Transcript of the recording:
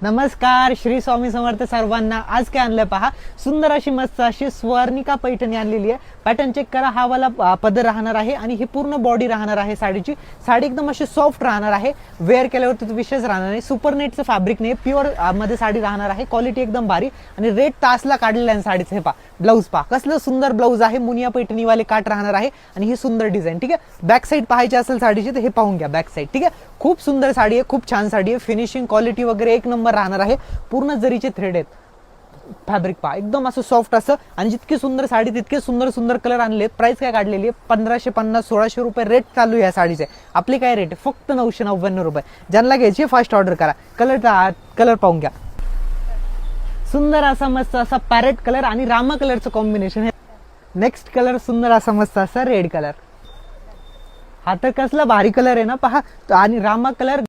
नमस्कार, श्री स्वामी समर्थ सर्वांना. आज काय आणलंय पहा, सुंदर अशी मस्त अशी स्वर्णिका पैठणी आणलेली आहे. पॅटर्न चेक करा, हा वाला पदर राहणार आहे आणि ही पूर्ण बॉडी राहणार आहे साडीची. साडी एकदम अशी सॉफ्ट राहणार आहे, वेअर केल्यावरती विशेष राहणार नाही. सुपर नेटचं फॅब्रिक नाही, प्युअर मध्ये साडी राहणार आहे. क्वालिटी एकदम भारी आणि रेट तासला काढलेला आहे साडीचं. हे पहा ब्लाऊज पहा, कसलं सुंदर ब्लाऊज आहे. मुनिया पैठणीवाले काट राहणार आहे आणि ही सुंदर डिझाईन. ठीक आहे, बॅक साईड पाहायची असेल साडीची तर हे पाहून घ्या बॅक साईड. ठीक आहे, खूप सुंदर साडी आहे, खूप छान साडी आहे. फिनिशिंग क्वालिटी वगैरे एक नंबर राहणार आहे. पूर्ण जरीचे थ्रेड आहेत. फॅब्रिक पहा एकदम असं सॉफ्ट असं आणि जितकी सुंदर साडी तितके सुंदर सुंदर कलर आणलेत. प्राइस काय काढलेली आहे 1550 1600 रुपये रेट चालू आहे या साडीचे. आपली काय रेट आहे फक्त 999 रुपये. ज्यांना घ्यायची फास्ट ऑर्डर करा. कलर पाहून घ्या, सुंदर असा मस्त असा पॅरेट कलर आणि रामा कलरचं कॉम्बिनेशन आहे. नेक्स्ट कलर सुंदर असा मस्त असा रेड कलर. हा तर कसला भारी कलर आहे ना पहा. आणि रामा कलर